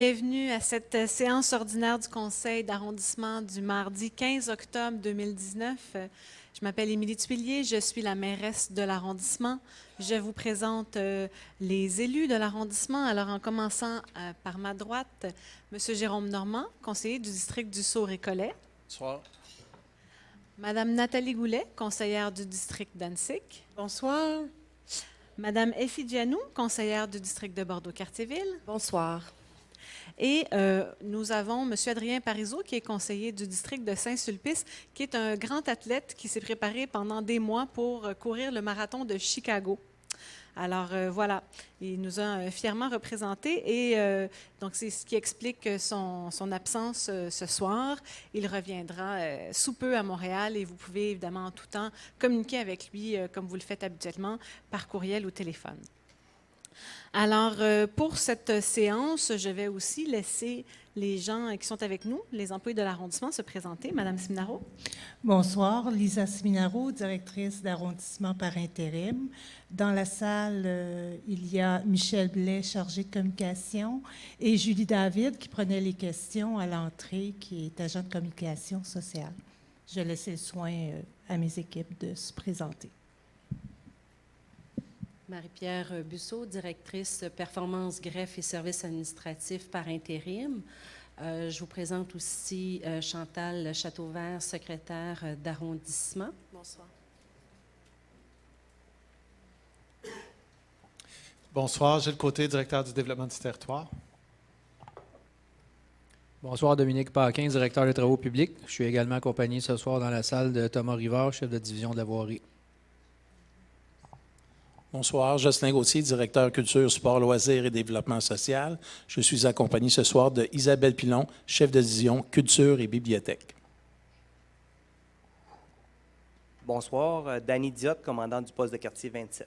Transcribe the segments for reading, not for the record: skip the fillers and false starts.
Bienvenue à cette séance ordinaire du Conseil d'arrondissement du mardi 15 octobre 2019. Je m'appelle Émilie Tuillier, je suis la mairesse de l'arrondissement. Je vous présente les élus de l'arrondissement. Alors, en commençant par ma droite, M. Jérôme Normand, conseiller du district du Sault-Récollet. Bonsoir. Madame Nathalie Goulet, conseillère du district d'Annecy. Bonsoir. Madame Effie Dianou, conseillère du district de Bordeaux-Cartierville. Bonsoir. Et nous avons M. Adrien Parizeau, qui est conseiller du district de Saint-Sulpice, qui est un grand athlète qui s'est préparé pendant des mois pour courir le marathon de Chicago. Alors voilà, il nous a fièrement représentés et donc c'est ce qui explique son absence ce soir. Il reviendra sous peu à Montréal et vous pouvez évidemment en tout temps communiquer avec lui comme vous le faites habituellement par courriel ou téléphone. Alors, pour cette séance, je vais aussi laisser les gens qui sont avec nous, les employés de l'arrondissement, se présenter. Madame Seminaro. Bonsoir, Lisa Seminaro, directrice d'arrondissement par intérim. Dans la salle, il y a Michel Blais, chargé de communication, et Julie David, qui prenait les questions à l'entrée, qui est agent de communication sociale. Je laisse le soin à mes équipes de se présenter. Marie-Pierre Busseau, directrice performance, greffe et services administratifs par intérim. Je vous présente aussi Chantal Châteauvert, secrétaire d'arrondissement. Bonsoir. Bonsoir, Gilles Côté, directeur du développement du territoire. Bonsoir, Dominique Paquin, directeur des travaux publics. Je suis également accompagné ce soir dans la salle de Thomas Rivard, chef de division de la voirie. Bonsoir, Jocelyn Gauthier, directeur culture, sport, loisirs et développement social. Je suis accompagné ce soir de Isabelle Pilon, chef de division culture et bibliothèque. Bonsoir, Danny Diotte, commandant du poste de quartier 27.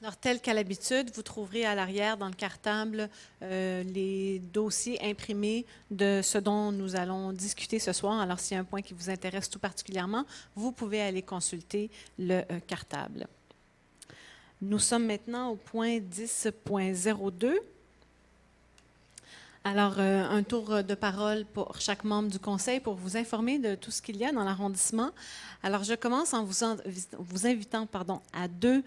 Alors, tel qu'à l'habitude, vous trouverez à l'arrière, dans le cartable, les dossiers imprimés de ce dont nous allons discuter ce soir. Alors, s'il y a un point qui vous intéresse tout particulièrement, vous pouvez aller consulter le cartable. Nous sommes maintenant au point 10.02. Alors, un tour de parole pour chaque membre du conseil pour vous informer de tout ce qu'il y a dans l'arrondissement. Alors, je commence en vous invitant à deux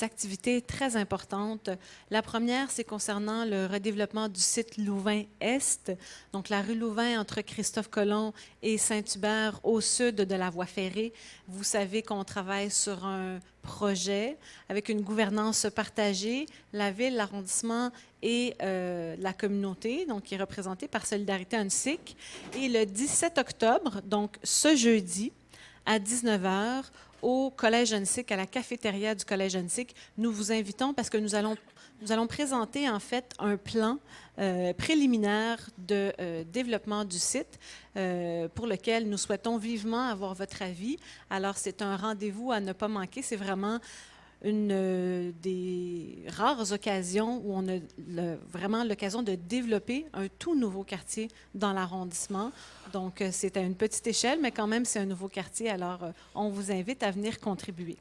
activités très importantes. La première, c'est concernant le redéveloppement du site Louvain-Est, donc la rue Louvain entre Christophe-Colomb et Saint-Hubert au sud de la voie ferrée. Vous savez qu'on travaille sur un projet avec une gouvernance partagée, la ville, l'arrondissement et la communauté, donc qui est représentée par Solidarité Annecy. Et le 17 octobre, donc ce jeudi, à 19h, au Collège Annecy, à la cafétéria du Collège Annecy, nous vous invitons parce que nous allons présenter en fait un plan préliminaire de développement du site pour lequel nous souhaitons vivement avoir votre avis. Alors, c'est un rendez-vous à ne pas manquer. C'est vraiment une des rares occasions où on a vraiment l'occasion de développer un tout nouveau quartier dans l'arrondissement. Donc, c'est à une petite échelle, mais quand même, c'est un nouveau quartier. Alors, on vous invite à venir contribuer.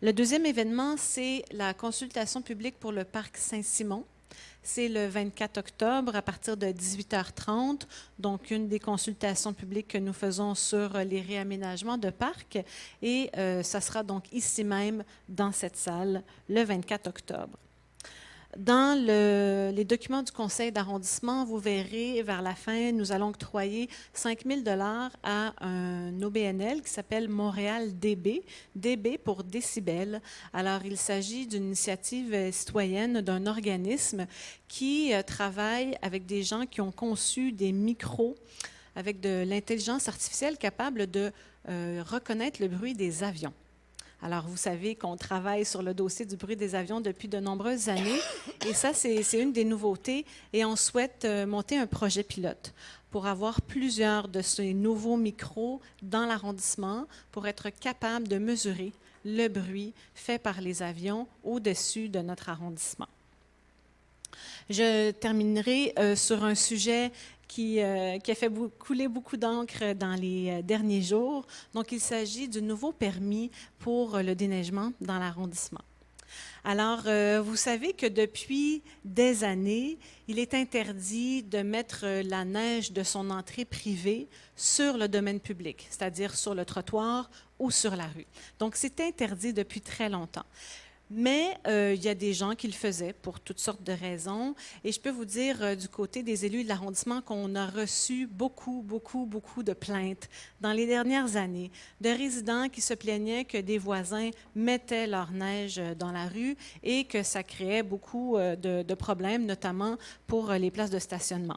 Le deuxième événement, c'est la consultation publique pour le parc Saint-Simon. C'est le 24 octobre à partir de 18h30, donc une des consultations publiques que nous faisons sur les réaménagements de parcs. Et ça sera donc ici même, dans cette salle, le 24 octobre. Dans les documents du conseil d'arrondissement, vous verrez vers la fin, nous allons octroyer 5 000 $ à un OBNL qui s'appelle Montréal DB, DB pour décibels. Alors, il s'agit d'une initiative citoyenne d'un organisme qui travaille avec des gens qui ont conçu des micros avec de l'intelligence artificielle capable de reconnaître le bruit des avions. Alors, vous savez qu'on travaille sur le dossier du bruit des avions depuis de nombreuses années et ça, c'est une des nouveautés et on souhaite monter un projet pilote pour avoir plusieurs de ces nouveaux micros dans l'arrondissement pour être capable de mesurer le bruit fait par les avions au-dessus de notre arrondissement. Je terminerai sur un sujet qui a fait couler beaucoup d'encre dans les derniers jours. Donc, il s'agit du nouveau permis pour le déneigement dans l'arrondissement. Alors, vous savez que depuis des années, il est interdit de mettre la neige de son entrée privée sur le domaine public, c'est-à-dire sur le trottoir ou sur la rue. Donc, c'est interdit depuis très longtemps. Mais il y a des gens qui le faisaient pour toutes sortes de raisons. Et je peux vous dire du côté des élus de l'arrondissement qu'on a reçu beaucoup de plaintes dans les dernières années de résidents qui se plaignaient que des voisins mettaient leur neige dans la rue et que ça créait beaucoup de problèmes, notamment pour les places de stationnement.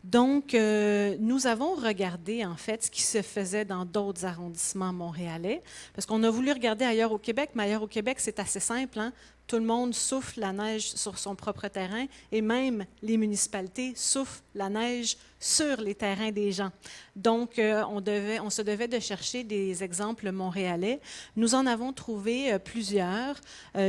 Donc, nous avons regardé, en fait, ce qui se faisait dans d'autres arrondissements montréalais, parce qu'on a voulu regarder ailleurs au Québec, mais ailleurs au Québec, c'est assez simple, hein? Tout le monde souffle la neige sur son propre terrain et même les municipalités soufflent la neige sur les terrains des gens. Donc, on se devait de chercher des exemples montréalais. Nous en avons trouvé plusieurs,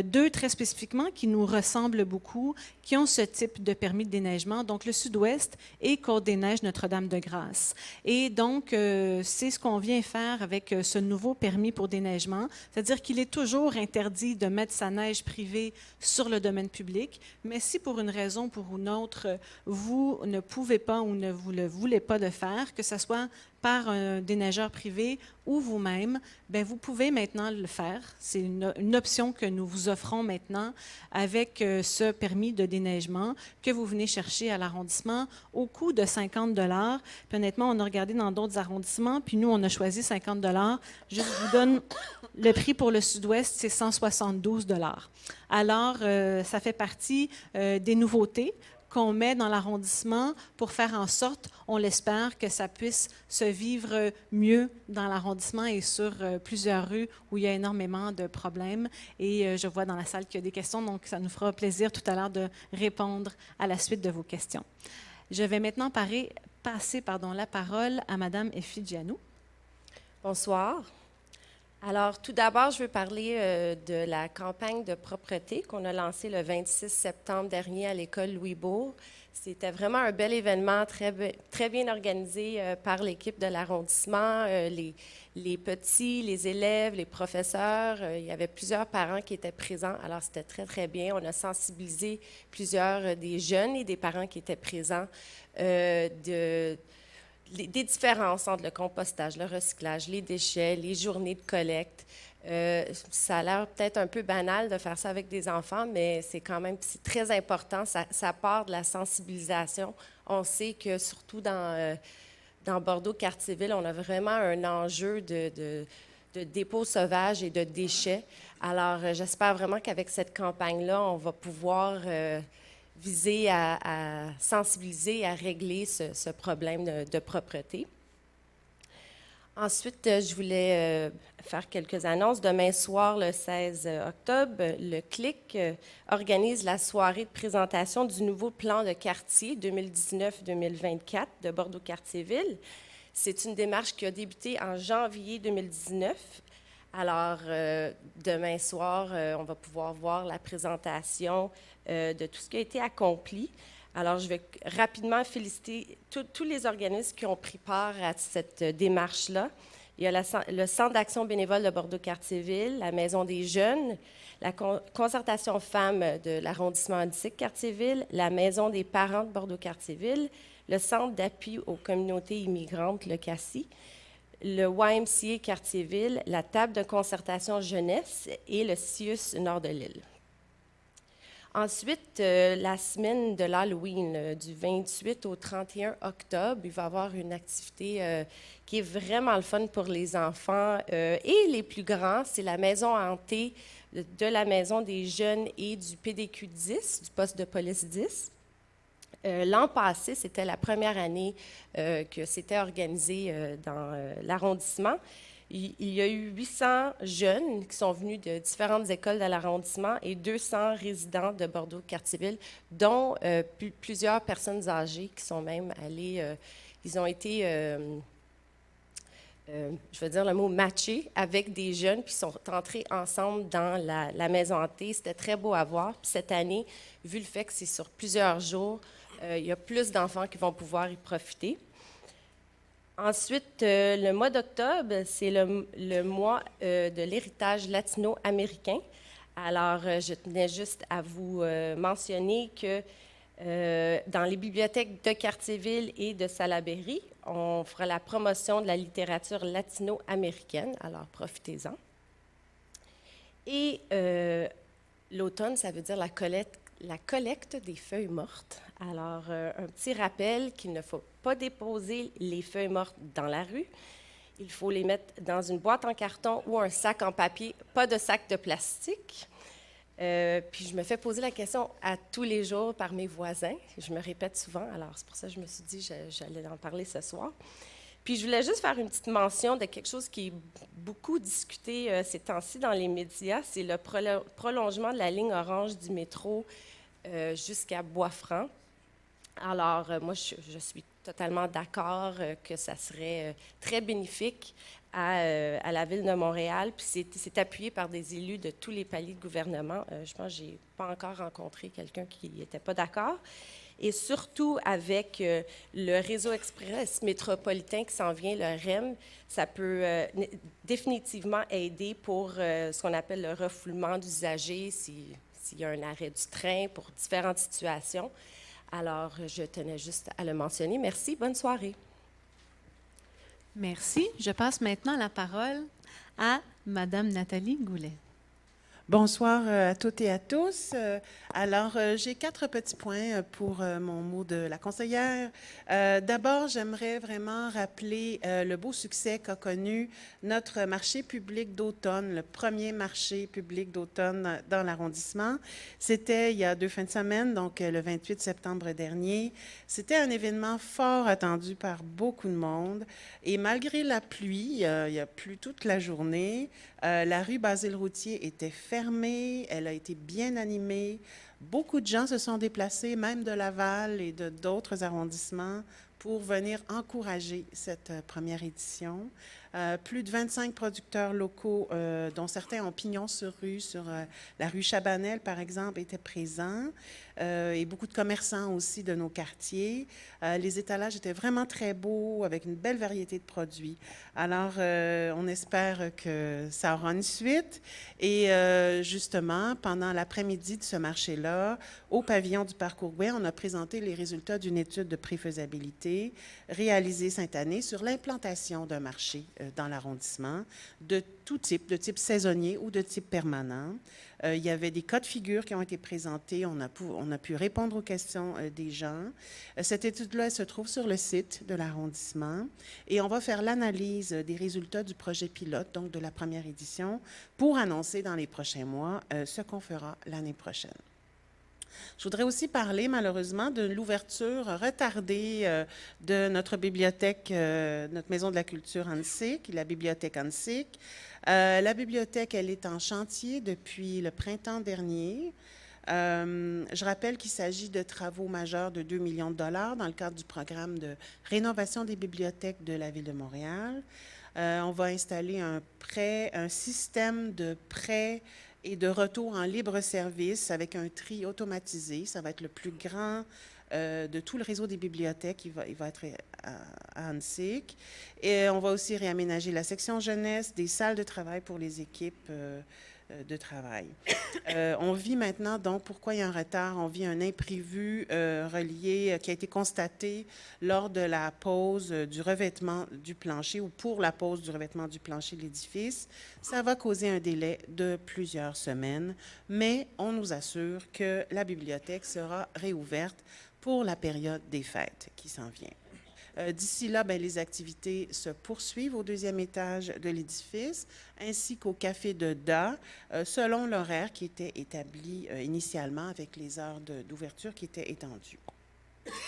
deux très spécifiquement qui nous ressemblent beaucoup, qui ont ce type de permis de déneigement, donc le Sud-Ouest et Côte-des-Neiges Notre-Dame-de-Grâce. Et donc, c'est ce qu'on vient faire avec ce nouveau permis pour déneigement, c'est-à-dire qu'il est toujours interdit de mettre sa neige privée sur le domaine public, mais si pour une raison ou pour une autre, vous ne pouvez pas ou ne vous le voulez pas le faire, que ce soit par un déneigeur privé ou vous-même, bien, vous pouvez maintenant le faire. C'est une option que nous vous offrons maintenant avec ce permis de déneigement que vous venez chercher à l'arrondissement au coût de 50 $. Puis honnêtement, on a regardé dans d'autres arrondissements, puis nous, on a choisi 50 $. Je vous donne le prix pour le Sud-Ouest, c'est 172 $. Alors, ça fait partie des nouveautés qu'on met dans l'arrondissement pour faire en sorte, on l'espère, que ça puisse se vivre mieux dans l'arrondissement et sur plusieurs rues où il y a énormément de problèmes. Et je vois dans la salle qu'il y a des questions, donc ça nous fera plaisir tout à l'heure de répondre à la suite de vos questions. Je vais maintenant passer la parole à Mme Effigianou. Bonsoir. Alors, tout d'abord, je veux parler de la campagne de propreté qu'on a lancée le 26 septembre dernier à l'école Louisbourg. C'était vraiment un bel événement, très bien organisé par l'équipe de l'arrondissement, les petits, les élèves, les professeurs. Il y avait plusieurs parents qui étaient présents, alors c'était très, très bien. On a sensibilisé plusieurs des jeunes et des parents qui étaient présents des différences entre le compostage, le recyclage, les déchets, les journées de collecte. Ça a l'air peut-être un peu banal de faire ça avec des enfants, mais c'est quand même très important. Ça part de la sensibilisation. On sait que surtout dans Bordeaux-Cartierville, on a vraiment un enjeu de dépôts sauvages et de déchets. Alors, j'espère vraiment qu'avec cette campagne-là, on va pouvoir viser à sensibiliser, à régler ce problème de propreté. Ensuite, je voulais faire quelques annonces. Demain soir, le 16 octobre, le CLIC organise la soirée de présentation du nouveau plan de quartier 2019-2024 de Bordeaux-Cartierville. C'est une démarche qui a débuté en janvier 2019. Alors, demain soir, on va pouvoir voir la présentation de tout ce qui a été accompli. Alors, je vais rapidement féliciter tous les organismes qui ont pris part à cette démarche-là. Il y a le Centre d'action bénévole de Bordeaux-Cartierville, la Maison des jeunes, la concertation femmes de l'arrondissement Antique-Cartierville, la Maison des parents de Bordeaux-Cartierville, le Centre d'appui aux communautés immigrantes, le CACI, le YMCA Cartierville, la table de concertation jeunesse et le CIUS Nord de l'île. Ensuite, la semaine de l'Halloween, du 28 au 31 octobre, il va y avoir une activité qui est vraiment le fun pour les enfants et les plus grands. C'est la maison hantée de la Maison des jeunes et du PDQ 10, du poste de police 10. L'an passé, c'était la première année que c'était organisé dans l'arrondissement. Il y a eu 800 jeunes qui sont venus de différentes écoles de l'arrondissement et 200 résidents de Bordeaux-Cartierville, dont plusieurs personnes âgées qui sont même allées, ils ont été, je vais dire le mot, matchés avec des jeunes, puis sont entrés ensemble dans la maison hantée. C'était très beau à voir. Puis cette année, vu le fait que c'est sur plusieurs jours, il y a plus d'enfants qui vont pouvoir y profiter. Ensuite, le mois d'octobre, c'est le mois de l'héritage latino-américain. Alors, je tenais juste à vous mentionner que dans les bibliothèques de Cartierville et de Salaberry, on fera la promotion de la littérature latino-américaine, alors profitez-en. Et l'automne, ça veut dire la collecte des feuilles mortes. Alors, un petit rappel qu'il ne faut pas déposer les feuilles mortes dans la rue. Il faut les mettre dans une boîte en carton ou un sac en papier, pas de sac de plastique. Puis je me fais poser la question à tous les jours par mes voisins. Je me répète souvent, alors c'est pour ça que je me suis dit que j'allais en parler ce soir. Puis je voulais juste faire une petite mention de quelque chose qui est beaucoup discuté ces temps-ci dans les médias, c'est le prolongement de la ligne orange du métro jusqu'à Bois-Franc. Alors, moi, je suis totalement d'accord que ça serait très bénéfique à la Ville de Montréal. Puis c'est appuyé par des élus de tous les paliers de gouvernement. Je pense que je n'ai pas encore rencontré quelqu'un qui n'était pas d'accord. Et surtout avec le réseau express métropolitain qui s'en vient, le REM, ça peut définitivement aider pour ce qu'on appelle le refoulement d'usagers, s'il y a un arrêt du train pour différentes situations. Alors, je tenais juste à le mentionner. Merci, bonne soirée. Merci. Je passe maintenant la parole à Madame Nathalie Goulet. Bonsoir à toutes et à tous. Alors, j'ai 4 petits points pour mon mot de la conseillère. D'abord, j'aimerais vraiment rappeler le beau succès qu'a connu notre marché public d'automne, le premier marché public d'automne dans l'arrondissement. C'était il y a 2 fins de semaine, donc le 28 septembre dernier. C'était un événement fort attendu par beaucoup de monde. Et malgré la pluie, il y a plu toute la journée, la rue Basile-Routier était fermée, elle a été bien animée. Beaucoup de gens se sont déplacés, même de Laval et de d'autres arrondissements, pour venir encourager cette première édition. Plus de 25 producteurs locaux, dont certains ont pignon sur rue, sur la rue Chabanel, par exemple, étaient présents, et beaucoup de commerçants aussi de nos quartiers. Les étalages étaient vraiment très beaux, avec une belle variété de produits. Alors, on espère que ça aura une suite. Et justement, pendant l'après-midi de ce marché-là, au pavillon du Parc Ourguet, on a présenté les résultats d'une étude de préfaisabilité réalisée cette année sur l'implantation d'un marché dans l'arrondissement, de tout type, de type saisonnier ou de type permanent. Il y avait des cas de figure qui ont été présentés. On a pu répondre aux questions des gens. Cette étude-là, elle se trouve sur le site de l'arrondissement et on va faire l'analyse des résultats du projet pilote, donc de la première édition, pour annoncer dans les prochains mois ce qu'on fera l'année prochaine. Je voudrais aussi parler, malheureusement, de l'ouverture retardée de notre bibliothèque, notre Maison de la Culture Annecyc, la bibliothèque Annecyc. La bibliothèque, elle est en chantier depuis le printemps dernier. Je rappelle qu'il s'agit de travaux majeurs de 2 millions de dollars dans le cadre du programme de rénovation des bibliothèques de la Ville de Montréal. On va installer un système de prêt et de retour en libre service avec un tri automatisé. Ça va être le plus grand de tout le réseau des bibliothèques. Il va être à Annecyc. Et on va aussi réaménager la section jeunesse, des salles de travail pour les équipes de travail. On vit maintenant, donc, pourquoi il y a un retard? On vit un imprévu relié, qui a été constaté lors de la pose du revêtement du plancher ou pour la pose du revêtement du plancher de l'édifice. Ça va causer un délai de plusieurs semaines, mais on nous assure que la bibliothèque sera réouverte pour la période des fêtes qui s'en vient. D'ici là, les activités se poursuivent au 2e étage de l'édifice, ainsi qu'au Café de Da, selon l'horaire qui était établi initialement avec les heures d'ouverture qui étaient étendues.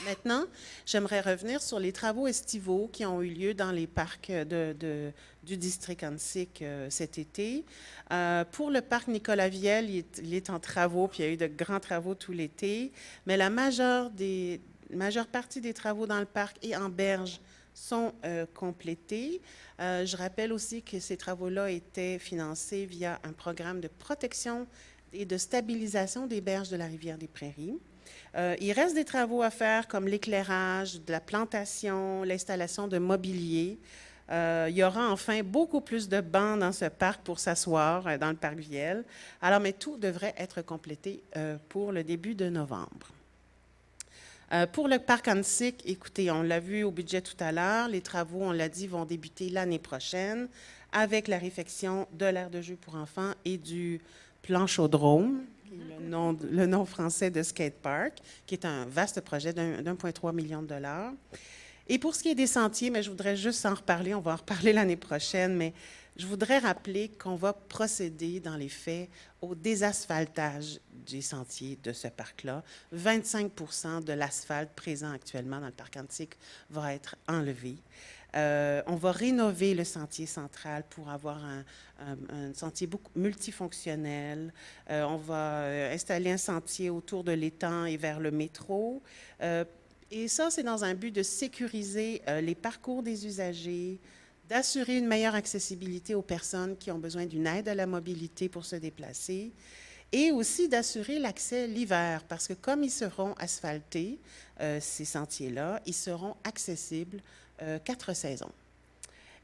Maintenant, j'aimerais revenir sur les travaux estivaux qui ont eu lieu dans les parcs du district Annecyc cet été. Pour le parc Nicolas-Viel, il est en travaux, puis il y a eu de grands travaux tout l'été, mais la majeure partie des travaux dans le parc et en berge sont complétés. Je rappelle aussi que ces travaux-là étaient financés via un programme de protection et de stabilisation des berges de la rivière des Prairies. Il reste des travaux à faire comme l'éclairage, de la plantation, l'installation de mobilier. Il y aura enfin beaucoup plus de bancs dans ce parc pour s'asseoir dans le parc Viel. Alors, mais tout devrait être complété pour le début de novembre. Pour le parc Hansik, écoutez, on l'a vu au budget tout à l'heure, les travaux, on l'a dit, vont débuter l'année prochaine avec la réfection de l'aire de jeu pour enfants et du plan Chaudrome, qui est le nom français de Skate Park, qui est un vaste projet d'1,3 million de dollars. Et pour ce qui est des sentiers, mais je voudrais juste en reparler, on va en reparler l'année prochaine, mais je voudrais rappeler qu'on va procéder dans les faits au désasphaltage des sentiers de ce parc-là. 25 de l'asphalte présent actuellement dans le parc Hansik va être enlevé. On va rénover le sentier central pour avoir un sentier multifonctionnel. On va installer un sentier autour de l'étang et vers le métro. Et ça, c'est dans un but de sécuriser les parcours des usagers, d'assurer une meilleure accessibilité aux personnes qui ont besoin d'une aide à la mobilité pour se déplacer et aussi d'assurer l'accès l'hiver parce que comme ils seront asphaltés, ces sentiers-là, ils seront accessibles 4 saisons.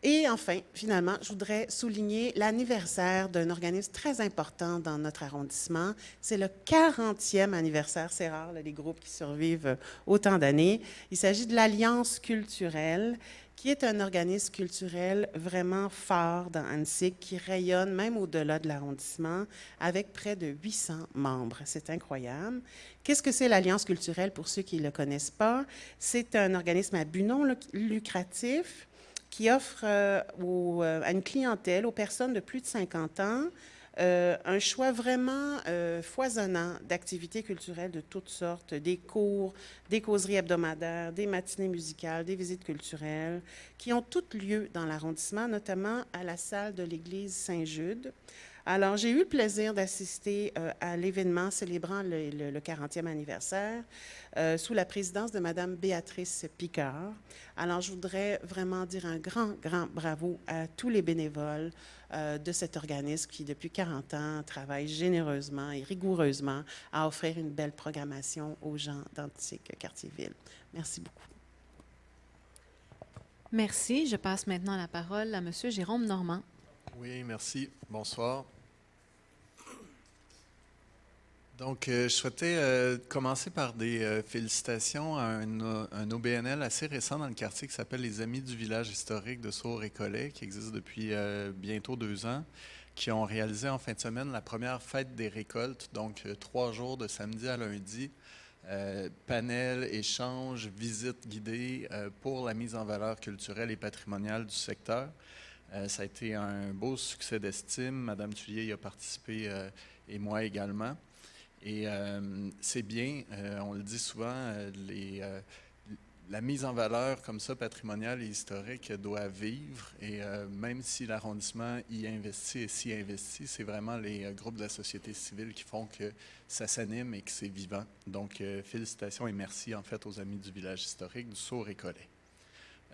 Et enfin, finalement, je voudrais souligner l'anniversaire d'un organisme très important dans notre arrondissement. C'est le 40e anniversaire. C'est rare, là, les groupes qui survivent autant d'années. Il s'agit de l'Alliance culturelle, qui est un organisme culturel vraiment fort dans Hansik, qui rayonne même au-delà de l'arrondissement, avec près de 800 membres. C'est incroyable. Qu'est-ce que c'est l'Alliance culturelle pour ceux qui ne le connaissent pas? C'est un organisme à but non lucratif qui offre à une clientèle, aux personnes de plus de 50 ans, un choix vraiment foisonnant d'activités culturelles de toutes sortes, des cours, des causeries hebdomadaires, des matinées musicales, des visites culturelles, qui ont toutes lieu dans l'arrondissement, notamment à la salle de l'église Saint-Jude. Alors, j'ai eu le plaisir d'assister à l'événement célébrant le 40e anniversaire sous la présidence de Mme Béatrice Picard. Alors, je voudrais vraiment dire un grand bravo à tous les bénévoles de cet organisme qui, depuis 40 ans, travaille généreusement et rigoureusement à offrir une belle programmation aux gens d'Hansik-Cartierville. Merci beaucoup. Merci. Je passe maintenant la parole à M. Jérôme Normand. Oui, merci. Bonsoir. Donc, je souhaitais commencer par des félicitations à un OBNL assez récent dans le quartier qui s'appelle les Amis du village historique de Sourd-et-Collet, qui existe depuis bientôt 2 ans, qui ont réalisé en fin de semaine la première fête des récoltes, donc 3 jours de samedi à lundi, panel, échange, visite guidée pour la mise en valeur culturelle et patrimoniale du secteur. Ça a été un beau succès d'estime. Madame Thuillier y a participé et moi également. Et c'est bien, on le dit souvent, la mise en valeur comme ça, patrimoniale et historique, doit vivre. Et même si l'arrondissement y investit et s'y investit, c'est vraiment les groupes de la société civile qui font que ça s'anime et que c'est vivant. Donc, félicitations et merci en fait aux Amis du village historique du Sourd-et-Collet.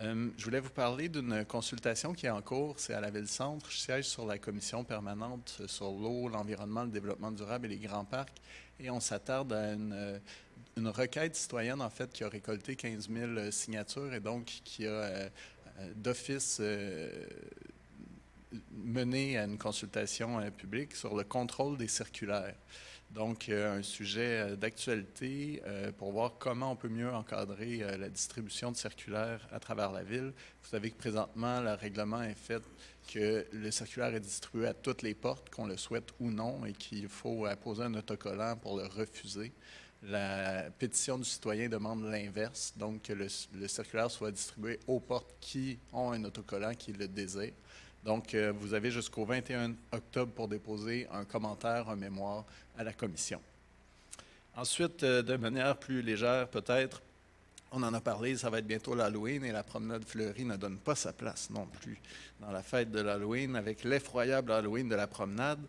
Je voulais vous parler d'une consultation qui est en cours, c'est à la Ville-Centre. Je siège sur la commission permanente sur l'eau, l'environnement, le développement durable et les grands parcs. Et on s'attarde à une requête citoyenne, en fait, qui a récolté 15 000 signatures et donc qui a d'office mené à une consultation publique sur le contrôle des circulaires. Donc, un sujet d'actualité pour voir comment on peut mieux encadrer la distribution de circulaires à travers la ville. Vous savez que présentement, le règlement est fait que le circulaire est distribué à toutes les portes, qu'on le souhaite ou non, et qu'il faut apposer un autocollant pour le refuser. La pétition du citoyen demande l'inverse, donc que le circulaire soit distribué aux portes qui ont un autocollant qui le désirent. Donc, vous avez jusqu'au 21 octobre pour déposer un commentaire, un mémoire à la commission. Ensuite, de manière plus légère peut-être, on en a parlé, ça va être bientôt l'Halloween et la promenade fleurie ne donne pas sa place non plus dans la fête de l'Halloween avec l'effroyable Halloween de la promenade.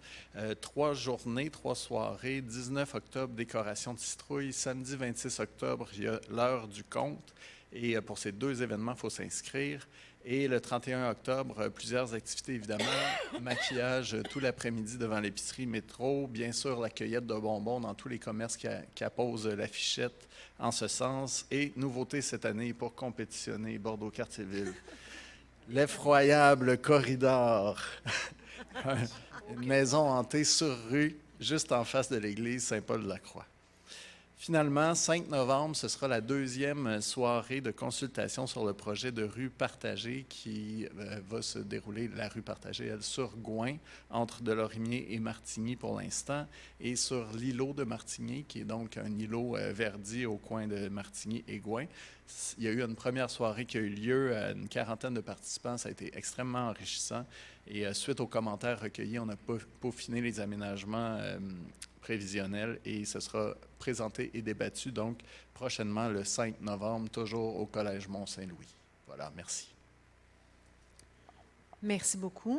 3 journées, 3 soirées, 19 octobre, décoration de citrouille, samedi 26 octobre, il y a l'heure du compte et pour ces 2 événements, il faut s'inscrire. Et le 31 octobre, plusieurs activités évidemment, maquillage tout l'après-midi devant l'épicerie métro, bien sûr la cueillette de bonbons dans tous les commerces qui apposent l'affichette en ce sens, et nouveauté cette année pour compétitionner Bordeaux-Cartierville. L'effroyable corridor. Une maison hantée sur rue, juste en face de l'église Saint-Paul-de-la-Croix. Finalement, 5 novembre, ce sera la deuxième soirée de consultation sur le projet de rue partagée qui va se dérouler, la rue partagée, elle, sur Gouin, entre Delorimier et Martigny pour l'instant, et sur l'îlot de Martigny, qui est donc un îlot verdi au coin de Martigny et Gouin. Il y a eu une première soirée qui a eu lieu, une quarantaine de participants, ça a été extrêmement enrichissant. Et suite aux commentaires recueillis, on a peaufiné les aménagements prévisionnels et ce sera présenté et débattu donc prochainement le 5 novembre, toujours au Collège Mont-Saint-Louis. Voilà, merci. Merci beaucoup.